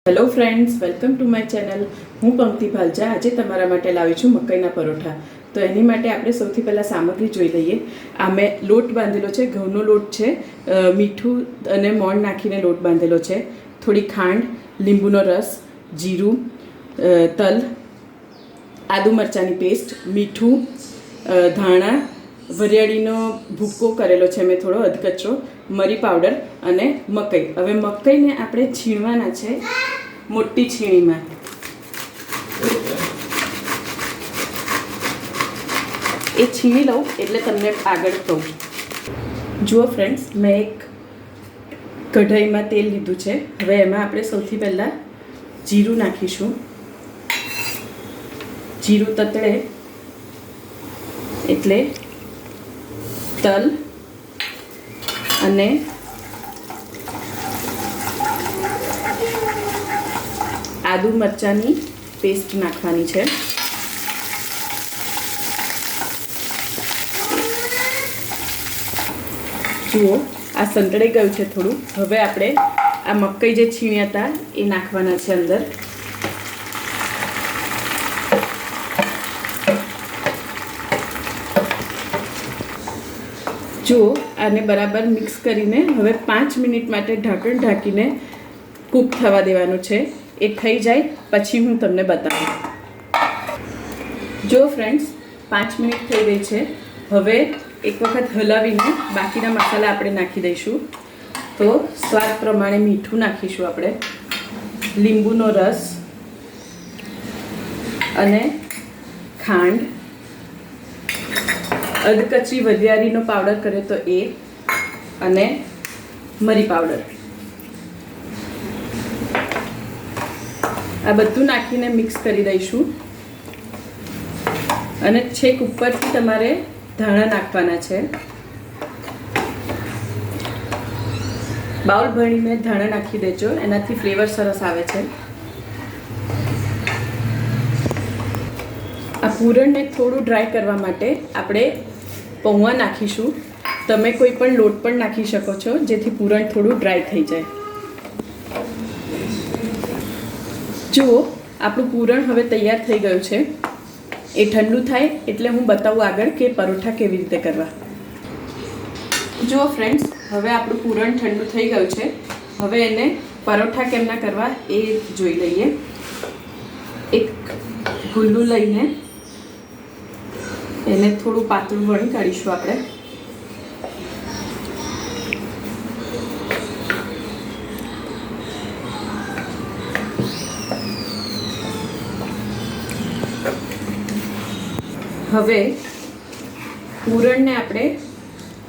Hello friends, welcome to my channel. હું પંક્તિ ભાલજા. આજે તમારા માટે લાવી છું મકાઈના પરોઠા. તો એની માટે આપણે સૌથી પહેલાં સામગ્રી જોઈ લઈએ. આ મેં લોટ બાંધેલો છે, ઘઉંનો લોટ છે, મીઠું અને મોણ નાખીને લોટ બાંધેલો છે, થોડી ખાંડ, લીંબુનો રસ, જીરું, તલ, આદુ મરચાંની પેસ્ટ, મીઠું, ધાણા, વરિયાળીનો ભૂક્કો કરેલો છે મેં થોડો અધકચરો, મરી પાવડર અને મકાઈ. હવે મકાઈને આપણે છીણવાના છે મોટી છીણીમાં. એ છીણી લઉં એટલે તમને આગળ કહું. જુઓ ફ્રેન્ડ્સ, મેં એક કઢાઈમાં તેલ લીધું છે. હવે એમાં આપણે સૌથી પહેલાં જીરું નાખીશું. જીરું તતળે એટલે તલ અને આદુ મરચાંની પેસ્ટ નાખવાની છે. જુઓ, આ સંતળાઈ ગયું છે થોડું. હવે આપણે આ મકાઈ જે છીણ્યા હતા એ નાખવાના છે અંદર. જુઓ, આને બરાબર મિક્સ કરીને હવે 5 મિનિટ માટે ઢાંકણ ઢાંકીને કૂક થવા દેવાનું છે. એ થઈ જાય પછી હું તમને બતાવું. જો ફ્રેન્ડ્સ, 5 મિનિટ થઈ ગઈ છે. હવે એક વખત હલાવીને બાકીના મસાલા આપણે નાખી દઈશું. તો સ્વાદ પ્રમાણે મીઠું નાખીશું આપણે, લીંબુનો રસ અને ખાંડ, અધકચરી વરિયાળીનો પાવડર કરે તો એ, અને મરી પાવડર. આ બધું નાખીને મિક્સ કરી દઈશું. અને છેક ઉપરથી તમારે ધાણા નાખવાના છે. બાઉલ ભરીને ધાણા નાખી દેજો, એનાથી ફ્લેવર સરસ આવે છે. આ પૂરણને થોડું ડ્રાય કરવા માટે આપણે પૌવા નાખીશું. તમે કોઈ પણ લોટ પણ નાખી શકો છો, જેથી પૂરણ થોડું ડ્રાય થઈ જાય. જુઓ, આપણું પૂરણ હવે તૈયાર થઈ ગયું છે. એ ઠંડુ થાય એટલે હું બતાવું આગળ કે પરોઠા કેવી રીતે કરવા. જુઓ ફ્રેન્ડ્સ, હવે આપણું પૂરણ ઠંડુ થઈ ગયું છે. હવે એને પરોઠા કેમના કરવા એ જોઈ લઈએ. એક ગુલ્લું લઈને એને થોડું પાતળું વણી કાઢીશું આપણે. હવે પૂરણને આપણે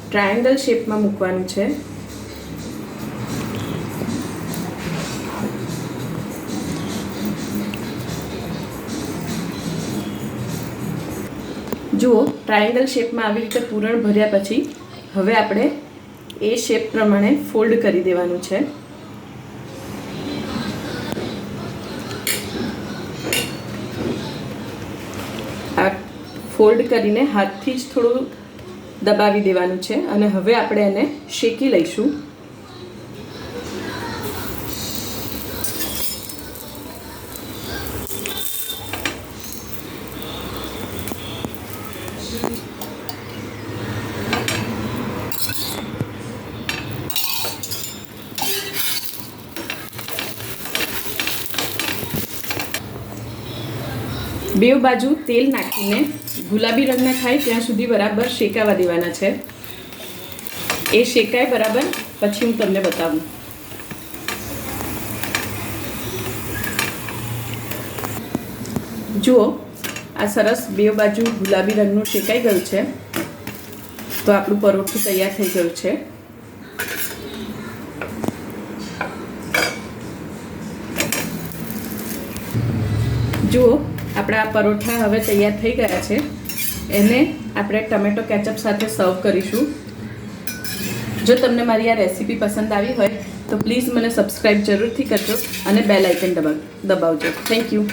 ટ્રાયેંગલ શેપમાં મૂકવાનું છે. જુઓ, ટ્રાયેંગલ શેપમાં આવી રીતે પૂરણ ભર્યા પછી હવે આપણે એ શેપ પ્રમાણે ફોલ્ડ કરી દેવાનું છે. આ ફોલ્ડ કરીને હાથથી જ થોડું દબાવી દેવાનું છે. અને હવે આપણે એને શેકી લઈશું. બેવ બાજુ તેલ નાખીને ગુલાબી રંગના થાય ત્યાં સુધી બરાબર શેકાવા દેવાના છે. એ શેકાય બરાબર પછી હું તમને બતાવું. જુઓ, આ સરસ બેવ બાજુ ગુલાબી રંગનું શેકાઈ ગયું છે. તો આપણું પરોઠું તૈયાર થઈ ગયું છે. જુઓ, આપણા પરોઠા હવે તૈયાર થઈ ગયા છે. એને આપણે ટમેટો કેચઅપ સાથે સર્વ કરીશું. જો તમને મારી આ રેસીપી પસંદ આવી હોય તો પ્લીઝ મને સબસ્ક્રાઈબ જરૂરથી કરજો અને બેલ આઇકન દબાવજો. Thank you.